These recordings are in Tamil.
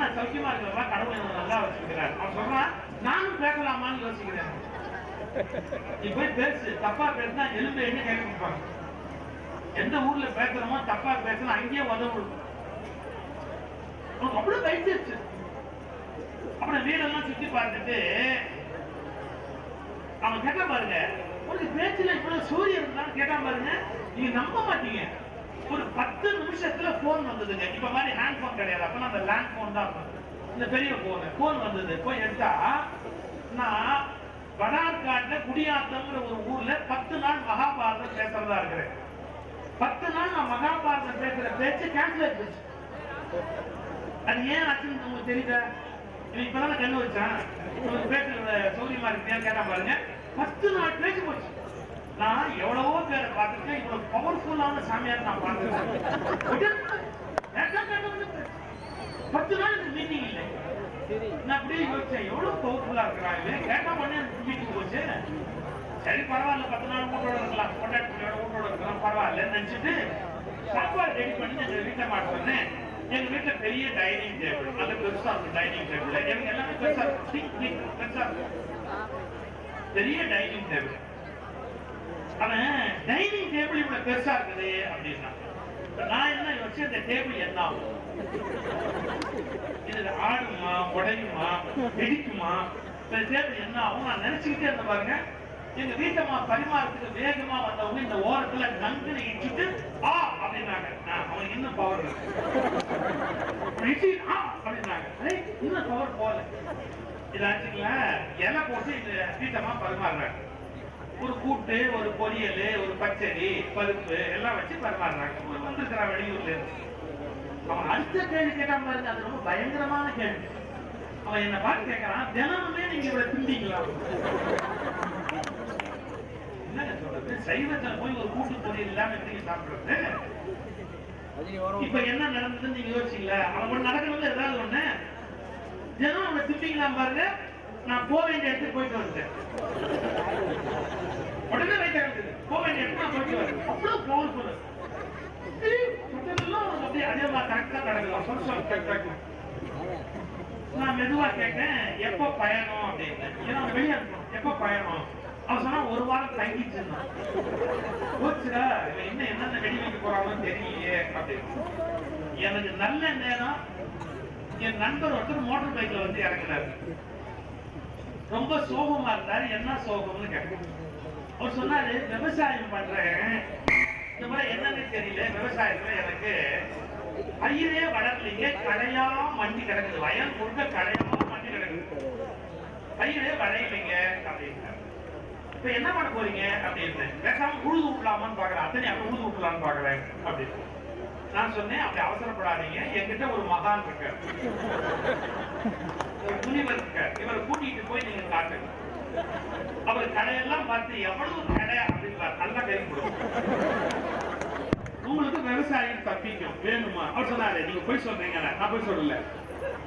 நான் சௌக்கியமா இருக்கிறப்பா, கடவுள் என்ன நல்லா வச்சிருக்கிறார். அவன் சொல்றான், நானும் பேசலாமான்னு யோசிக்கிறேன். நீ போய் பேசு, தப்பா பேசினா எலும்பு என்ன கேட்க கொடுப்பாங்க. எந்த ஊர்ல பேசுறோமோ தப்பா பேசினா அங்கேயே உதவு. அவ்வளவு கைச்சிருச்சு. அப்புறம் வீடெல்லாம் சுத்தி பார்த்துட்டு அவன் கேட்டா பாருங்க, ஒரு பேச்சுல இவ்வளவு சூரியன் இருந்தாலும் கேட்டா பாருங்க, நீங்க நம்ப மாட்டீங்க. ஒரு 10 நிமிஷத்துல போன் வந்ததுங்க. இப்ப மாதிரி ஹேண்ட் போன் கிடையாது. அப்ப அந்த லேண்ட் போன் தான், இந்த பெரிய போன் வந்தது. போய் எடுத்தா, நான் வடார்காட்ல குடியாத்தம்ங்கிற ஒரு ஊர்ல 10 நாள் மகாபாரதம் பேசுறதா இருக்கிறேன். 10 நாள் நான் மகாபாரதம் பேசுற பேச்சு கேன்சல் ஆயிடுச்சு. அது ஏன் ஆச்சுன்னு உங்களுக்கு தெரியுதா? இப்பதான் கண்ணு வச்சான், பேசுற சௌரியமா இருக்கேன்னு கேட்டா பாருங்க, 10 நாள் பேச்சு போச்சு. நான் எவ்வளவோ பேரை பார்த்துருக்கேன், இவ்வளவு பவர்ஃபுல்லான சாமியார் நான் பார்த்துருக்கேன். 10 நாள் எனக்கு மீட்டிங் இல்லை. நான் அப்படியே யோசிச்சேன், எவ்வளவு பவர்ஃபுல்லா இருக்கிறாங்க. கேட்டா உடனே மீட்டிங் போச்சு. சரி பரவாயில்ல, 10 நாள் வீட்டோட இருக்கலாம், கொண்டாட்டியோட வீட்டோட இருக்கலாம், பரவாயில்ல நினைச்சிட்டு சாப்பாடு ரெடி பண்ணி எங்க வீட்டை மாட்ட சொன்னேன். எங்க வீட்டுல பெரிய டைனிங் டேபிள், அது பெருசா இருக்கும். டைனிங் டேபிள் எனக்கு எல்லாமே பெருசா இருக்கும், பெருசா இருக்கும், பெரிய டைனிங் டேபிள். அவன் டைனிங் டேபிள் இவ்வளவு பெருசா இருக்குது அப்படின்னா, நான் என்ன யோசிச்சு, இந்த டேபிள் என்ன ஆகும், இது ஆடுமா, உடையுமா, வெடிக்குமா, இந்த டேபிள் என்ன ஆகும் நான் நினைச்சுக்கிட்டே இருந்த பாருங்க. எங்க வீட்டம்மா பரிமாறத்துக்கு வேகமா வந்தவங்க இந்த ஓரத்துல நங்குன்னு இடிச்சுட்டு ஆ அப்படின்னாங்க. அவனுக்கு இன்னும் பவர் அப்படின்னாங்க, இன்னும் பவர் போல. இதாச்சுங்களா, இலை போட்டு இந்த வீட்டம்மா பரிமாறுறாங்க. ஒரு கூட்டு, ஒரு பொரியல், ஒரு பச்சடி, பருப்பு எல்லாம் வச்சு பரிமாறுறாங்க. வந்திருக்கிறான் வெளியூர்ல இருந்து. அவன் அடுத்த கேள்வி கேட்டான் பாருங்க, அது ரொம்ப பயங்கரமான கேள்வி. அவன் என்ன பார்த்து கேட்கறான், தினமுமே நீங்க இவ்வளவு திண்டீங்களா? என்னங்க சொல்றது, சைவத்துல போய் ஒரு கூட்டு பொரியல் இல்லாம எப்படி சாப்பிடுறது? இப்ப என்ன நடந்ததுன்னு நீங்க யோசிச்சீங்களா? அவன் நடக்கணும்ல ஏதாவது ஒண்ணு. தினம் அவனை திண்டிங்களா பாருங்க. நான் போக வேண்டிய இடத்துக்கு போயிட்டு வந்துட்டேன். உடனே ரைட் ஆகுது, போக வேண்டிய இடத்துக்கு நான் போயிட்டு வரேன். அவ்வளவு பவர்ஃபுல். அப்படியே அதே மாதிரி கரெக்டா நடக்கலாம். நான் மெதுவா கேட்டேன், எப்ப பயணம் அப்படின்னு. ஏன்னா வெளியே இருக்கணும், எப்ப பயணம்? அவன் சொன்னா 1 வாரம் தங்கிச்சு. போச்சுடா, இன்னும் என்னென்ன வெடி வைக்க போறாங்கன்னு தெரியலையே அப்படின்னு. எனக்கு நல்ல நேரம் என் நண்பர் ஒருத்தர் மோட்டார் பைக்ல வந்து இறங்கினாரு. ரொம்ப சோகமா இருந்தாரு. என்ன சோகம்னு கேட்டேன். அவர் சொன்னாரு, விவசாயம் பண்றேன், இந்த மாதிரி என்னன்னு தெரியல, விவசாயத்துல எனக்கு பயிரே வளரலைங்க, கடையா மண்டி கிடக்குது, வயல் முழுக்க கடையா மண்டி கிடக்குது, பயிரே வளையலைங்க அப்படின்னு. இப்ப என்ன பண்ண போறீங்க அப்படின்னு. பேசாம உழுது விட்டலாமான்னு பாக்குறேன். அத்தனை அப்ப உழுது விட்டலான்னு பாக்குறேன் அப்படின்னு. நான் சொன்னேன், அப்படி அவசரப்படாதீங்க, என்கிட்ட ஒரு மகான் இருக்கார், ஒரு முனிவர் இருக்கார், இவரை கூட்டிட்டு போய் நீங்க காட்டுங்க. அவர் கடையெல்லாம் பார்த்து எவ்வளவு கடை அப்படின்னு நல்லா கை கொடுக்கும், உங்களுக்கு விவசாயம் தப்பிக்கும், வேணுமா? அவர் சொன்னாரு, நீங்க போய் சொல்றீங்க. நான் போய் சொல்லல,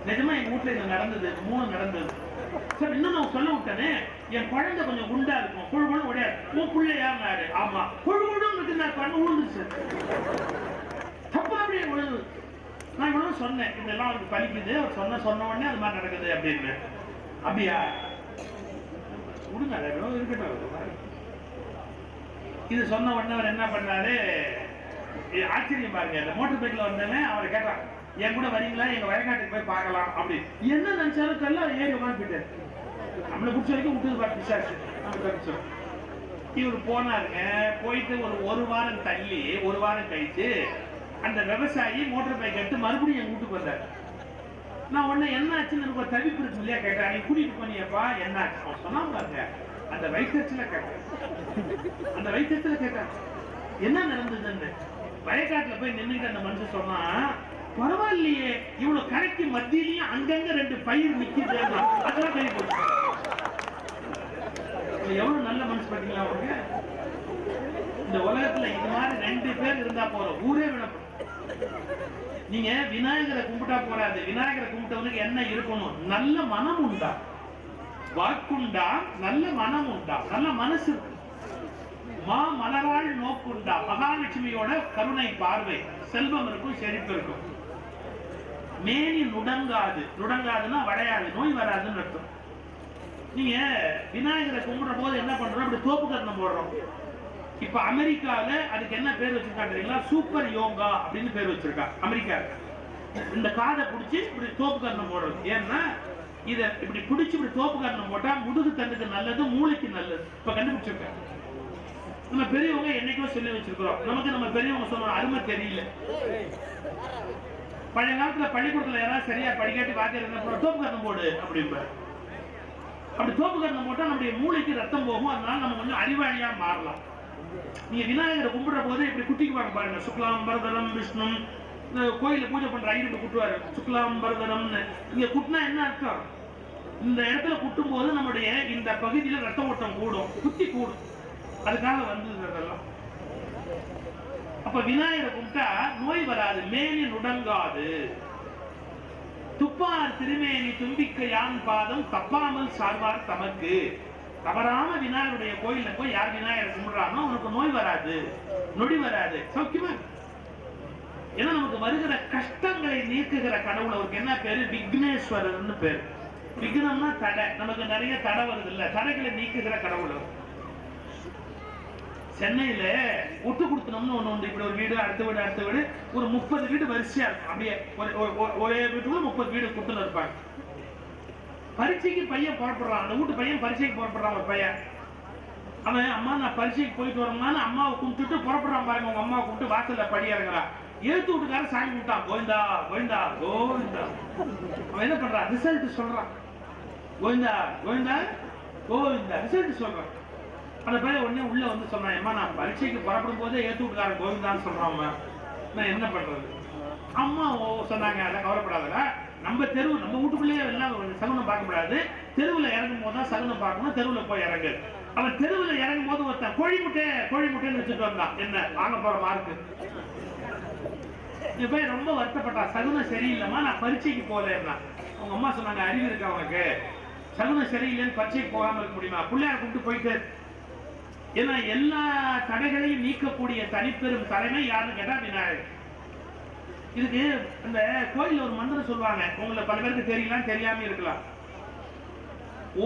நிஜமா எங்க வீட்டுல இது நடந்தது, 3 நடந்தது. சார் இன்னும் நான் சொல்ல விட்டேனே, என் குழந்தை கொஞ்சம் குண்டா இருக்கும், குழுகுழும் உடையாது. உன் பிள்ளையாரு? ஆமா, குழுகுழும் இருக்கு, நான் கண்ணு விழுந்துச்சு. தப்பா அப்படியே விழுது. நான் இவ்வளவு சொன்னேன், இதெல்லாம் அவருக்கு பலிக்குது, அவர் சொன்ன உடனே அது மாதிரி நடக்குது அப்படின்னு. அப்படியா, விடுங்க இருக்கட்டும். இது சொன்ன உடனே அவர் என்ன பண்ணாரு, ஆச்சரியம் பாருங்க. இந்த மோட்டர் பைக்ல வந்தவன் அவரை கேட்டான், என் கூட வரீங்களா, எங்க வயக்காட்டுக்கு போய் பார்க்கலாம் அப்படி. என்ன நினைச்சாலும் தெரியல, ஏறி உட்காந்துட்டு நம்மளை பிடிச்ச வரைக்கும் விட்டு பார்த்து இவர் போனாருங்க. போயிட்டு ஒரு வாரம் தள்ளி, 1 வாரம் கழிச்சு அந்த விவசாயி மோட்டர் பைக் எடுத்து மறுபடியும் என் வீட்டுக்கு வந்தார். நான் உடனே என்ன ஆச்சுன்னு எனக்கு ஒரு தவிப்பு இருக்கு இல்லையா கேட்டேன். நீ கூட்டிட்டு போனியப்பா, என்ன ஆச்சு? சொன்னா பாருங்க, அந்த வைத்தியத்துல கேட்டேன், அந்த வைத்தியத்துல கேட்டேன் என்ன நடந்ததுன்னு. வயக்காட்டுல போய் நின்னுட்டு அந்த மனுஷன் சொன்னா, பரவாயில்லையே, இவ்வளவு கரைக்கு மத்தியிலையும் அங்கங்க 2 பயிர் நிக்குது, அதெல்லாம் கை போட்டு. எவ்வளவு நல்ல மனசு பாத்தீங்களா அவங்க. இந்த உலகத்துல இது மாதிரி 2 பேர் இருந்தா போறோம், ஊரே விடப்படும். நீங்க விநாயகரை கும்பிட்டா போறாது, விநாயகரை கும்பிட்டவனுக்கு என்ன இருக்கணும்? நல்ல மனம் உண்டா, வாக்குண்டா, நல்ல மனம் உண்டா, நல்ல மனசு இருக்கு. மா மலராள் நோக்குண்டா, மகாலட்சுமியோட கருணை பார்வை, செல்வம் இருக்கும், செழிப்பு இருக்கும். மேனி நுடங்காது. நுடங்காதுன்னா வளையாது, நோய் வராதுன்னு அர்த்தம். நீங்க விநாயகரை கும்பிடுற போது என்ன பண்றோம், இப்படி தோப்பு கரணம் போடுறோம். இப்ப அமெரிக்கால அதுக்கு என்ன பேர் வச்சிருக்காங்க தெரியுங்களா? சூப்பர் யோகா அப்படின்னு பேர் வச்சிருக்கா அமெரிக்கா. இந்த காதை பிடிச்சி இப்படி தோப்பு கரணம் போடுறது. ஏன்னா இத இப்படி பிடிச்சி இப்படி தோப்பு கரணம் போட்டா முதுகு தண்டுக்கு நல்லது, மூளைக்கு நல்லது. இப்ப கண்டுபிடிச்சிருக்காங்க. நம்ம பெரியவங்க என்னைக்கோ சொல்லி வச்சிருக்கிறோம். நமக்கு நம்ம பெரியவங்க சொன்ன அருமை தெரியல. பழைய காலத்துல பள்ளிக்கூடத்துல யாராவது சரியா படிக்காட்டி வாத்தியார் என்ன பண்ண, தோப்பு கரணம் போடு அப்படிம்பாரு. அப்படி தோப்பு கரணம் போட்டா நம்முடைய மூளைக்கு ரத்தம் போகும். அதனால நம்ம கொஞ்சம் அறிவாளியா மாறலாம். நீங்க விநாயகரை கும்பிடுற போது இப்படி குட்டிக்கு வாங்க பாருங்க. சுக்லாம் பரதரம் விஷ்ணு. கோயில பூஜை பண்ற ஐயர் குட்டுவாரு சுக்லாம் பரதரம்னு. இங்க குட்டினா என்ன அர்த்தம்? இந்த இடத்துல குட்டும் போது நம்முடைய இந்த பகுதியில ரத்த ஓட்டம் கூடும், குத்தி கூடும். அதுக்காக வந்ததெல்லாம். அப்ப விநாயகரை கும்பிட்டா நோய் வராது, மேனி நுடங்காது. துப்பார் திருமேனி தும்பிக்க யான் பாதம் தப்பாமல் சார்வார் தமக்கு. தவறாம விநாயகருடைய கோயில்ல போய் யார் விநாயகர் கும்பிடுறானோ அவனுக்கு நோய் வராது, நொடி வராது, சௌக்கியமா. ஏன்னா நமக்கு வருகிற கஷ்டங்களை நீக்குகிற கடவுள். அவருக்கு என்ன பேரு? விக்னேஸ்வரர்னு பேரு. விக்னம்னா தடை. நமக்கு நிறைய தடை வருது இல்ல, தடைகளை நீக்குகிற கடவுள். சென்னையில ஒட்டு கொடுத்தனம்னு ஒண்ணு உண்டு. இப்படி ஒரு வீடு, அடுத்த வீடு, அடுத்த வீடு, ஒரு 30 வீடு வரிசையா இருக்கும். அப்படியே ஒரே வீட்டுக்குள்ள 30 வீடு கொடுத்துன்னு இருப்பாங்க. பரீட்சைக்கு பையன் புறப்படுறான். அந்த வீட்டு பையன் பரீட்சைக்கு புறப்படுறான். ஒரு பையன் அவன், அம்மா நான் பரீட்சைக்கு போயிட்டு வரணும்னு அம்மாவை கும்பிட்டுட்டு புறப்படுறான் பாருங்க. உங்க அம்மாவை கும்பிட்டு வாசல்ல படி இறங்குறான். எழுத்து வீட்டுக்கார சாமி கும்பிட்டான். கோவிந்தா கோவிந்தா கோவிந்தா. அவன் என்ன பண்றான்? ரிசல்ட் சொல்றான். கோவிந்தா கோவிந்தா கோவிந்தா ரிசல்ட் சொல்றான். அந்த பையன் உடனே உள்ள வந்து சொன்னான், அம்மா நான் பரீட்சைக்கு புறப்படும் போதே ஏத்து வீட்டுக்காரன் கோவிந்தான்னு சொல்றான். நான் என்ன பண்றது? அம்மா சொன்னாங்க, அதை கவலைப்படாதடா, நம்ம தெருவு நம்ம வீட்டுக்குள்ளேயே எல்லாம் சகுனம் பார்க்கப்படாது, தெருவில் இறங்கும் போது தான் சகுனம் பார்க்கணும், தெருவில் போய் இறங்கு. அவன் தெருவில் இறங்கும் போது ஒருத்தன் கோழி முட்டைன்னு வச்சுட்டு வந்தான். என்ன வாங்க போற மார்க்கு? இந்த பையன் ரொம்ப வருத்தப்பட்டான். சகுனம் சரியில்லைம்மா, நான் பரீட்சைக்கு போகலன்னா. அவங்க அம்மா சொன்னாங்க, அறிவு இருக்கு அவனுக்கு, சகுனம் சரியில்லைன்னு பரீட்சைக்கு போகாம இருக்க முடியுமா? பிள்ளையார் கூப்பிட்டு போயிட்டு. ஏன்னா எல்லா தடைகளையும் நீக்கக்கூடிய தனிப்பெரும் தலைமை யாருன்னு கேட்டா விநாயகர். இதுக்கு இந்த கோயில் ஒரு மந்திரம் சொல்லுவாங்க, உங்களை பல பேருக்கு தெரியலாம், தெரியாம இருக்கலாம்.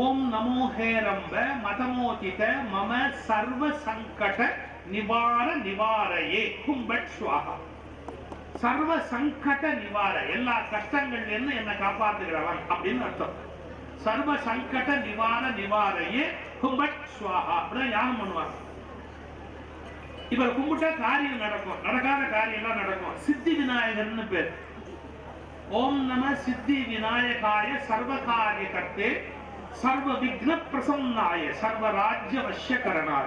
ஓம் நமோ ஹேரம்ப மதமோதித மம சர்வ சங்கட நிவார நிவாரையே கும்பட் ஸ்வாஹா. சர்வ சங்கட நிவார, எல்லா கஷ்டங்கள்ல இருந்து என்ன காப்பாத்துகிறவன் அப்படின்னு அர்த்தம். சர்வ சங்கட நிவார நிவாரையே கும்பட் ஸ்வாஹா அப்படிதான் யாகம் பண்ணுவாங்க. இப்ப கும்பிட்டா காரியம் நடக்கும், நடக்காத காரியம் எல்லாம் நடக்கும். சித்தி விநாயகர்னு பேர். ஓம் நம சித்தி விநாயகாய சர்வ காரிய கர்த்தே சர்வ விக்ன பிரசன்னாய சர்வ ராஜ்ய வஷ்யகரணாய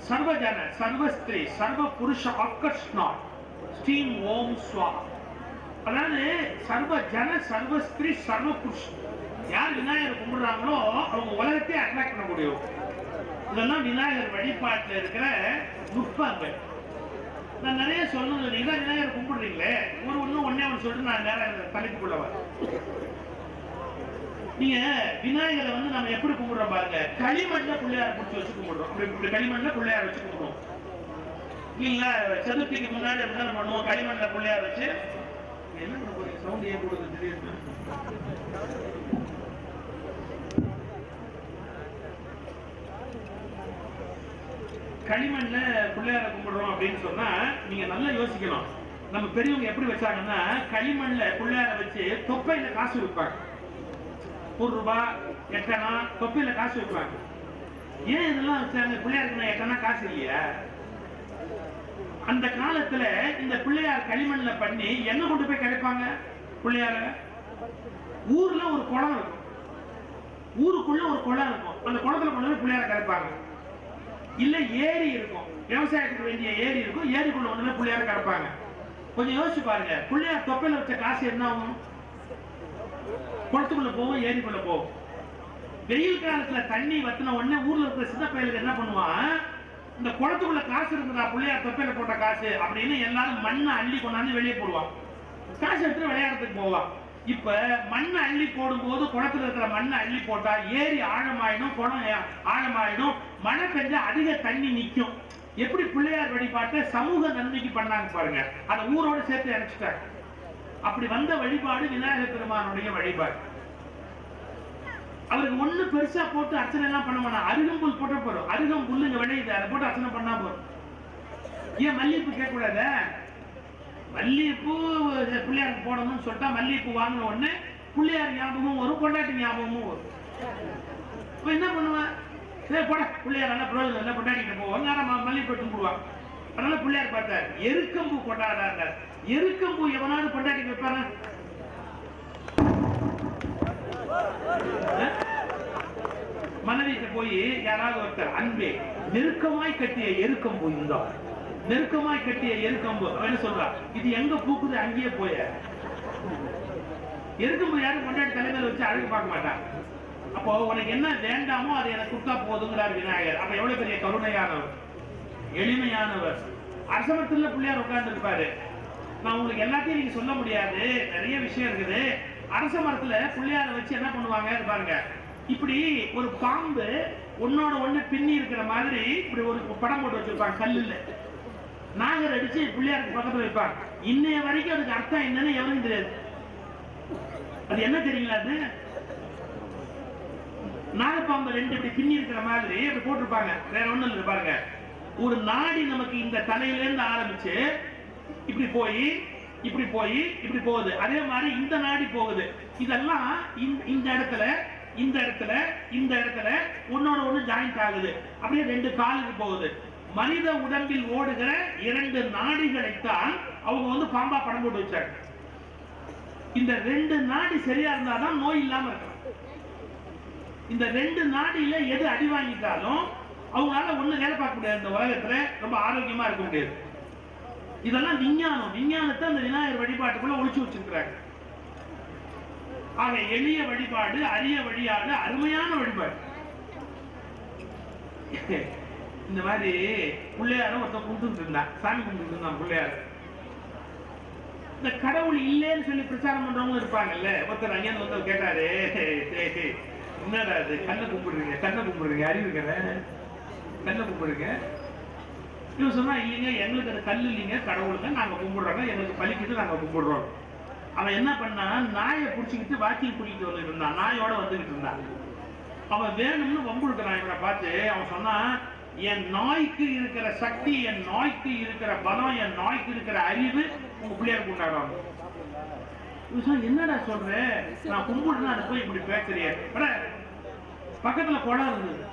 சர்வஜன சர்வஸ்திரீ சர்வ புருஷ ஆகர்ஷ்ணா ஸ்ரீம் ஓம் ஸ்வாஹா. அதாவது சர்வ ஜன சர்வ ஸ்திரீ சர்வ புருஷ. யார் விநாயகர் கும்பிடுறாங்களோ அவங்க உலகத்தை அட்ராக்ட் பண்ணக்கூடியவங்க. இதெல்லாம் விநாயகர் வழிபாட்டில் இருக்கிற நுட்பங்கள். நான் நிறைய சொல்லணும். நீங்க விநாயகர் கும்பிடுறீங்களே, ஒன்னே ஒன்று சொல்லிட்டு நான் நேரம் தலைப்புக்குள்ள வரேன். நீங்க விநாயகரை வந்து நம்ம எப்படி கும்பிடுறோம் பாருங்க. களிமண்ல பிள்ளையார் பிடிச்சி வச்சு கும்பிடுறோம். இப்படி களிமண்ல பிள்ளையார் வச்சு கும்பிடுறோம் இல்லைங்களா? சதுர்த்திக்கு முன்னாடி அப்படிதான் பண்ணுவோம். களிமண்ல பிள்ளையார் வச்சு. என்ன பண்ண போறீங்க? சவுண்ட் ஏன் கொடுக்குது திடீர்னு? களிமண்ல பிள்ளையார கும்பிடுறோம் அப்படின்னு சொன்னா நீங்க நல்லா யோசிக்கணும். நம்ம பெரியவங்க எப்படி வச்சாங்கன்னா, களிமண்ல பிள்ளையார வச்சு தொப்பையில காசு வைப்பாங்க. 1 ரூபாய் 8 அணா தொப்பையில காசு வைப்பாங்க. ஏன் இதெல்லாம் வச்சாங்க? பிள்ளையாருக்கு 8 அணா காசு இல்லையா? அந்த காலத்துல இந்த பிள்ளையார் களிமண்ல பண்ணி என்ன கொண்டு போய் கிடைப்பாங்க? பிள்ளையார ஊர்ல ஒரு குளம் இருக்கும், ஊருக்குள்ள ஒரு குளம் இருக்கும். அந்த குளத்துல கொண்டு போய் பிள்ளையார கிடைப்பாங்க. இல்ல ஏரி இருக்கும், விவசாயத்துக்கு வேண்டிய ஏரி இருக்கும், ஏரிக்குள்ள ஒண்ணுமே பிள்ளையார கிடப்பாங்க. கொஞ்சம் யோசிச்சு பாருங்க, பிள்ளையார் தொப்பையில வச்ச காசு என்ன ஆகும்? குளத்துக்குள்ள போகும், ஏரிக்குள்ள போகும். வெயில் காலத்துல தண்ணி வத்தின உடனே ஊர்ல இருக்கிற சின்ன பையலுக்கு என்ன பண்ணுவான்? இந்த குளத்துக்குள்ள காசு இருக்குதா, பிள்ளையார் தொப்பையில போட்ட காசு அப்படின்னு எல்லாரும் மண்ணை அள்ளி கொண்டாந்து வெளியே போடுவான். காசு எடுத்து விளையாடுறதுக்கு போவான். இப்ப மண்ணை அள்ளி போடும் போது குளத்துல இருக்கிற மண்ணை அள்ளி போட்டா ஏரி ஆழமாயிடும், குளம் ஆழமாயிடும், மழை பெஞ்சா அதிக தண்ணி நிற்கும். எப்படி பிள்ளையார் வழிபாட்டை சமூக நன்மைக்கு பண்ணாங்க பாருங்க. அதை ஊரோட சேர்த்து இணைச்சிட்டாங்க. அப்படி வந்த வழிபாடு விநாயகர் பெருமானுடைய வழிபாடு. அவருக்கு ஒண்ணு பெருசா போட்டு அர்ச்சனை எல்லாம் பண்ண மாட்டாங்க. அருகம்புல் போட்ட போறோம், அருகம்புல் இங்க விளையுது, அதை போட்டு அர்ச்சனை பண்ணா போறோம். ஏன் மல்லிகைப்பூ கேட்க கூடாத? மல்லிகைப்பூ பிள்ளையாருக்கு போடணும்னு சொல்லிட்டா மல்லிகைப்பூ வாங்கின உடனே பிள்ளையார் ஞாபகமும் வரும், கொண்டாட்டி ஞாபகமும் வரும். இப்ப என்ன பண்ணுவேன்? சரி போட, பிள்ளையார் நல்லா பிரயோஜனம் இல்லை, கொண்டாடிட்டு போவாங்க, மல்லிகைப்பூ கும்பிடுவாங்க. அதனால பிள்ளையார் பார்த்தார், எருக்கம்பூ கொண்டாடாங்க. எருக்கம்பூ எவனாவது கொண்டாடி வைப்பாங்க? மனைவிக்கு போய் யாராவது ஒருத்தர் அன்பே நெருக்கமாய் கட்டிய எருக்கம்பூ இருந்தா, நெருக்கமாய் கட்டிய எருக்கம்பூ என்ன சொல்றா, இது எங்க பூக்குது அங்கேயே போய. எருக்கம்பூ யாரும் கொண்டாடி தலைமையில வச்சு அழகு பார்க்க மாட்டாங்க. அப்போ உனக்கு என்ன வேண்டாமோ அதை எனக்கு கொடுத்தா போதுங்கிறார் விநாயகர். அப்ப எவ்வளவு பெரிய கருணையானவர், எளிமையானவர். அரசமரத்துல பிள்ளையார் உட்கார்ந்து இருப்பாரு. நான் உங்களுக்கு எல்லாத்தையும் நீங்க சொல்ல முடியாது, நிறைய விஷயம் இருக்குது. அரச மரத்துல பிள்ளையார வச்சு என்ன பண்ணுவாங்க பாருங்க, இப்படி ஒரு பாம்பு ஒன்னோட ஒண்ணு பின்னி இருக்கிற மாதிரி இப்படி ஒரு படம் போட்டு வச்சிருப்பாங்க கல்லுல. நாகர் அடிச்சு பிள்ளையாருக்கு பக்கத்துல வைப்பாங்க. இன்னைய வரைக்கும் அதுக்கு அர்த்தம் என்னன்னு எவனும் தெரியாது. அது என்ன தெரியுங்களா? அது நாகப்பாம்பு ரெண்டு இப்படி பின்னி இருக்கிற மாதிரி அப்படி போட்டிருப்பாங்க. வேற ஒண்ணும் இல்லை பாருங்க, ஒரு நாடி நமக்கு இந்த தலையில இருந்து ஆரம்பிச்சு இப்படி போய் இப்படி போய் இப்படி போகுது. அதே மாதிரி இந்த நாடி போகுது. இதெல்லாம் இந்த இடத்துல இந்த இடத்துல இந்த இடத்துல ஒன்னோட ஒண்ணு ஜாயிண்ட் ஆகுது. அப்படியே ரெண்டு காலுக்கு போகுது. மனித உடம்பில் ஓடுகிற இரண்டு நாடிகளைத்தான் அவங்க வந்து பாம்பா படம் போட்டு வச்சாங்க. இந்த ரெண்டு நாடி சரியா இருந்தாதான் நோய் இல்லாம இருக்கலாம். இந்த ரெண்டு நாடியில எது அடி வாங்கிட்டாலும் அவங்களால ஒண்ணு வேலை பார்க்க முடியாது. இந்த உலகத்துல ரொம்ப ஆரோக்கியமா இருக்க முடியாது. இதெல்லாம் விஞ்ஞானம். விஞ்ஞானத்தை அந்த விநாயகர் வழிபாட்டுக்குள்ள ஒழிச்சு வச்சிருக்கிறாங்க. ஆக எளிய வழிபாடு, அரிய வழிபாடு, அருமையான வழிபாடு. இந்த மாதிரி பிள்ளையாரும் ஒருத்தன் கும்பிட்டு இருந்தான், சாமி கும்பிட்டு இருந்தான் பிள்ளையார். இந்த கடவுள் இல்லைன்னு சொல்லி பிரச்சாரம் பண்றவங்க இருப்பாங்கல்ல. ஒருத்தர் அங்கே வந்து கேட்டாரு, என்னடா அது கண்ணை கும்பிடுறீங்க, கண்ணை கும்பிடுறீங்க, அறிவுக்கிற கண்ணை கும்பிடுங்க. இவன் சொன்னா, இல்லைங்க எங்களுக்கு அது கல் இல்லைங்க, கடவுளுங்க, நாங்க கும்பிடுறோங்க, எங்களுக்கு பலிக்கிட்டு நாங்க கும்பிடுறோம். அவன் என்ன பண்ணா, நாயை பிடிச்சிக்கிட்டு வாக்கில் கூட்டிட்டு வந்துட்டு இருந்தான், நாயோட வந்துகிட்டு இருந்தான். அவன் வேணும்னு வம்புடுக்கிறான் இவனை பார்த்து. அவன் சொன்னா, என் நாய்க்கு இருக்கிற சக்தி, என் நாய்க்கு இருக்கிற பலம், என் நாய்க்கு இருக்கிற அறிவு உங்க பிள்ளையாருக்கு கொண்டாடுவாங்க. என்னடா சொல்ற, நான் கும்பிடுனா அது போய் இப்படி பேசுறிய. பக்கத்துல குளம் இருந்தது.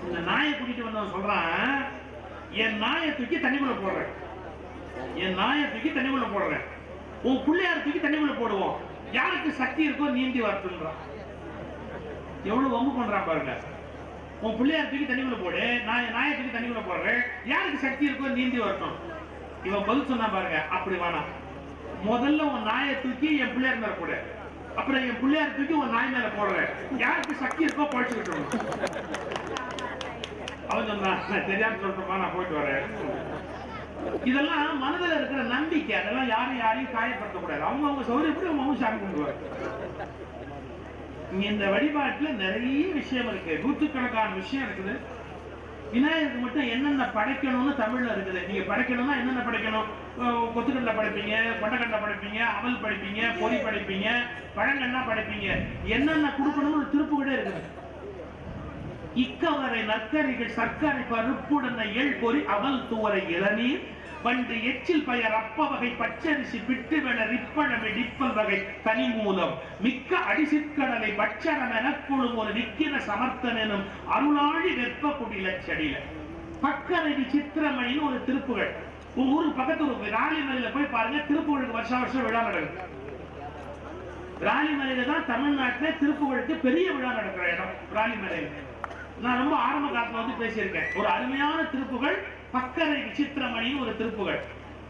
இந்த நாயை கூட்டிட்டு வந்தவன் சொல்றான், என் நாயை தூக்கி தண்ணிக்குள்ள போடுறேன், என் நாயை தூக்கி தண்ணிக்குள்ள போடுறேன், உன் பிள்ளையார தூக்கி தண்ணிக்குள்ள போடுவோம், யாருக்கு சக்தி இருக்கோ நீந்தி வரட்டுன்றான். எவ்வளவு வம்பு பண்றான் பாருங்க. உன் பிள்ளையார தூக்கி தண்ணிக்குள்ள போடு, நாயை தூக்கி தண்ணிக்குள்ள போடுறேன், யாருக்கு சக்தி இருக்கோ நீந்தி வரட்டும். இவன் பதில் சொன்னா பாருங்க, அப்படி வேணாம், முதல்ல உன் நாயை தூக்கி என் பிள்ளையார் மேல போடு, அப்புறம் என் பிள்ளையார் தூக்கி உன் நாய் மேல போடுறேன், யாருக்கு சக்தி இருக்கோ பழிச்சுக்கிட்டு. அவன் சொன்னா, நான் தெரியாம சொல்றப்பா, நான் போயிட்டு வரேன். இதெல்லாம் மனதில் இருக்கிற நம்பிக்கை. அதெல்லாம் யாரையும் காயப்படுத்தக்கூடாது. அவங்க சௌரியப்படி அவங்க சாமி கும்பிடுவாங்க. இந்த வழிபாட்டுல நிறைய விஷயம் இருக்கு, நூற்றுக்கணக்கான விஷயம் இருக்குது. விநாயகருக்கு மட்டும் என்னென்ன படைக்கணும்னு தமிழ்ல இருக்குது. நீங்க படைக்கணும்னா என்னென்ன படைக்கணும்? கொத்துக்கடலை படைப்பீங்க, கொண்டக்கடலை படைப்பீங்க, அவல் படைப்பீங்க, பொறி படைப்பீங்க, பழங்கண்ணா படைப்பீங்க. என்னென்ன கொடுக்கணும்னு திருப்பு கூட இருக்குது. இக்கவரை நற்கரைகள் சர்க்கரை பருப்புடன எள் பொறி அவல் துவரை இளநீர் வண்டு எச்சில் பயர் அப்ப வகை பச்சரிசி பிட்டு வெள ரிப்பழமை டிப்பல் வகை தனி மூலம் மிக்க அடிசிற்கடலை பட்சரம் எனக்குழும் ஒரு நிக்கிற சமர்த்தனும் அருளாழி வெப்ப குடில செடியில. பக்கரடி சித்திரமணின்னு ஒரு திருப்புகள். உங்க ஊருக்கு பக்கத்து ஒரு ராலிமலையில போய் பாருங்க, திருப்புகளுக்கு வருஷம் வருஷம் விழா நடக்குது. ராலிமலையில தான் தமிழ்நாட்டிலே திருப்புகளுக்கு பெரிய விழா நடக்கிற இடம் ராலிமலையில. நான் ரொம்ப ஆரம்ப காலத்துல வந்து பேசியிருக்கேன். ஒரு அருமையான திருப்புகள் பக்கரை விசித்திரமணின்னு ஒரு திருப்புகள்.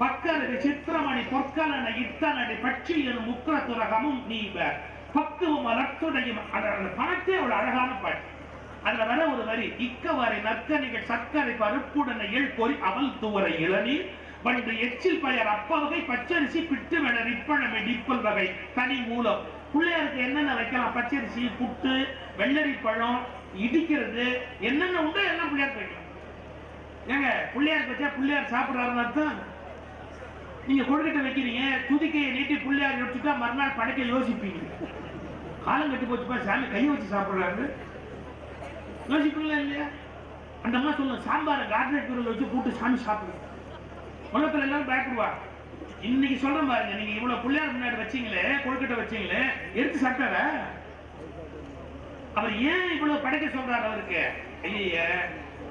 பக்கரை விசித்திரமணி பொற்கலன இத்தனடி பட்சி எனும் முக்கர துரகமும் நீப பக்குவம் அலத்துடையும். அந்த பாட்டே ஒரு அழகான பாட்டு. அதுல வர ஒரு வரி, இக்கவரை நற்கனிகள் சர்க்கரை பருப்புடன எள் பொறி அவல் துவரை இளநீர் வண்டு எச்சில் பயர் அப்ப வகை பச்சரிசி பிட்டு வெள ரிப்பழமை டிப்பல் வகை தனி மூலம். பிள்ளையாருக்கு என்னென்ன வைக்கலாம்? பச்சரிசி, புட்டு, வெள்ளரி பழம், இடிக்கிறது, என்னென்ன உண்டோ எல்லாம் பிள்ளையாருக்கு வைக்கலாம். ஏங்க பிள்ளையாருக்கு வச்சா பிள்ளையார் சாப்பிடுறாருன்னு அர்த்தம்? நீங்க கொழுக்கட்டை வைக்கிறீங்க, துதிக்கையை நீட்டி புள்ளையார் வச்சுட்டா மறுநாள் படைக்க யோசிப்பீங்க. காலம் கட்டி போச்சுப்பா, சாமி கையை வச்சு சாப்பிடுறாரு, யோசிப்பீங்களா இல்லையா? அந்த அம்மா சொல்லுங்க, சாம்பாரை கார்டனட் குரல் வச்சு கூட்டு சாமி சாப்பிடுங்க. உலகத்துல எல்லாரும் பயப்படுவா. இன்னைக்கு சொல்றேன் பாருங்க, நீங்க இவ்வளவு பிள்ளையார் முன்னாடி வச்சீங்களே, கொழுக்கட்டை வச்சீங்களே, எடுத்து சாப்பிட்டாரா? அவர் ஏன் இவ்வளவு படைக்க சொல்றாரு? அவருக்கு ஐயா,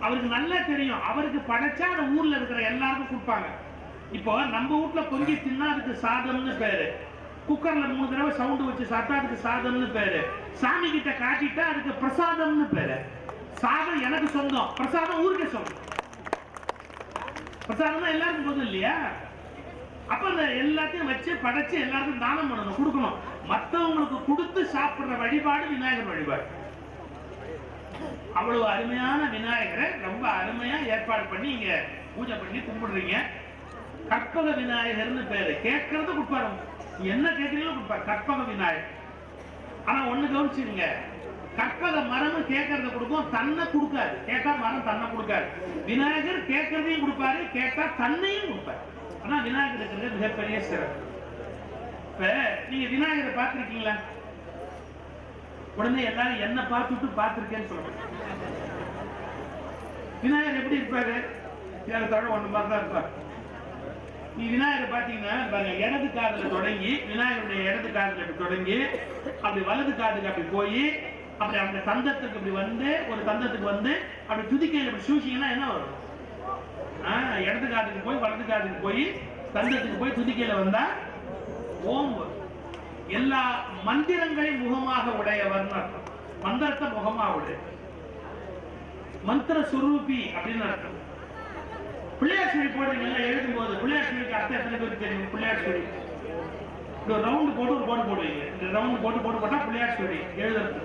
அவருக்கு நல்லா தெரியும், அவருக்கு படைச்சா அந்த ஊர்ல இருக்கிற எல்லாருக்கும் கொடுப்பாங்க. இப்போ நம்ம வீட்டுல பொங்கி தின்னா அதுக்கு சாதம்னு பேரு, குக்கர்ல 3 தடவை சவுண்ட் வச்சு சாப்பிட்டா அதுக்கு சாதம்னு பேரு, சாமி கிட்ட காட்டிட்டா அதுக்கு பிரசாதம்னு பேரு. சாதம் எனக்கு சொந்தம், பிரசாதம் ஊருக்கு சொந்தம். பிரசாதம் தான் எல்லாருக்கும் போதும் இல்லையா? அப்ப அந்த எல்லாத்தையும் வச்சு படைச்சு எல்லாருக்கும் தானம் பண்ணணும், கொடுக்கணும். மற்றவங்களுக்கு கொடுத்து சாப்பிடுற வழிபாடு விநாயகர் வழிபாடு. அவ்வளவு அருமையான விநாயகரை ரொம்ப அருமையா ஏற்பாடு பண்ணி இங்க பூஜை பண்ணி கும்பிடுறீங்க. கற்பக விநாயகர்னு பேரு. கேட்கறது கொடுப்பாரு, என்ன கேட்கறீங்களோ கொடுப்பாரு, கற்பக விநாயகர். ஆனா ஒண்ணு கவனிச்சுங்க, கற்பக மரம் கேட்கறத கொடுக்கும், தன்னை கொடுக்காது. கேட்டா மரம் தன்னை கொடுக்காது. விநாயகர் கேட்கறதையும் கொடுப்பாரு, கேட்டா தன்னையும் கொடுப்பாரு. ஆனா விநாயகர் இருக்கிறது மிகப்பெரிய சிறப்பு. இப்ப நீங்க விநாயகரை பார்த்திருக்கீங்களா? உடனே எல்லாரும் என்ன பார்த்துட்டு பார்த்திருக்கேன்னு சொல்லுவாங்க. விநாயகர் எப்படி இருப்பாரு? ஏறத்தாழ ஒண்ணு மாதிரி தான் இருப்பார். நீ விநாயகரை பாத்தீங்கன்னா பாருங்க, இடது காதுல தொடங்கி, விநாயகருடைய இடது காதுல தொடங்கி அப்படி வலது காதுக்கு அப்படி போய் அப்படி அந்த தந்தத்துக்கு இப்படி வந்து ஒரு தந்தத்துக்கு வந்து அப்படி துதிக்கையில் இப்படி சூசிங்கன்னா என்ன வரும்? இடது காதுக்கு போய் வலது காதுக்கு போய் தந்தத்துக்கு போய் துதிக்கையில வந்தா ஓம் வரும். எல்லா மந்திரங்களையும் முகமாக உடையவர் அர்த்தம். மந்திரத்தை முகமாக உடைய மந்திர சுரூபி அப்படின்னு அர்த்தம். பிள்ளையார் சொல்லி போடுறீங்க எழுதும் போது, பிள்ளையார் சொல்லிக்கு அர்த்தம் எத்தனை பேருக்கு தெரியும்? பிள்ளையார் சொல்லி ஒரு ரவுண்டு போட்டு ஒரு கோடு போடுவீங்க. இந்த ரவுண்டு போட்டு போட்டா பிள்ளையார் சொல்லி எழுதுறது.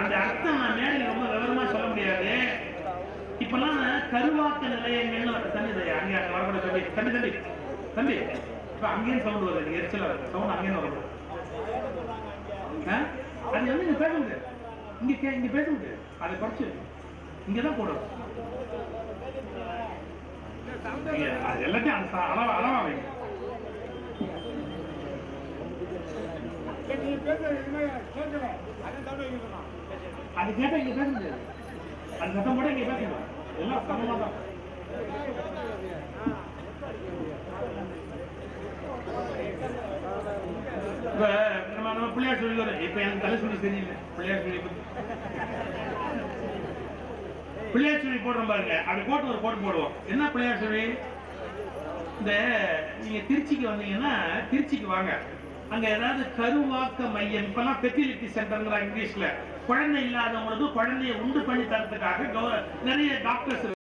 அந்த அர்த்தம் நான் மேடையில் ரொம்ப விவரமா சொல்ல முடியாது. இப்பெல்லாம் கருவாக்க நிலையங்கள்னு தண்ணி அங்கே வரக்கூட தம்பி தம்பி தம்பி தம்பி இப்ப அங்கேயும் சவுண்ட் வருது, எரிச்சலா வருது சவுண்ட், அங்கேயும் வருது. அது வந்து இங்க பேச முடியாது, இங்க பேச முடியாது. அதை குறைச்சு இங்கதான் போடுறோம். அது எல்லாத்தையும் அந்த அளவா வைங்க. அது கேட்டா இங்க பேச முடியாது, அது சத்தம் போட இங்க பேசணும். எல்லாம் சமமா தான். இப்ப நம்ம பிள்ளையார் சொல்லி வரோம். இப்ப எனக்கு தலை சொல்லி தெரியல, பிள்ளையார் சொல்லி பிள்ளையார் சொல்லி போடுறோம் பாருங்க. அப்படி போட்டு ஒரு போட்டு போடுவோம். என்ன பிள்ளையார் சொல்லி? இந்த நீங்க திருச்சிக்கு வந்தீங்கன்னா, திருச்சிக்கு வாங்க, அங்க ஏதாவது கருவாக்க மையம், இப்பெல்லாம் ஃபெர்டிலிட்டி சென்டர்ங்கிற இங்கிலீஷ்ல, குழந்தை இல்லாதவங்களுக்கு குழந்தைய உண்டு பண்ணி தரத்துக்காக நிறைய டாக்டர்ஸ்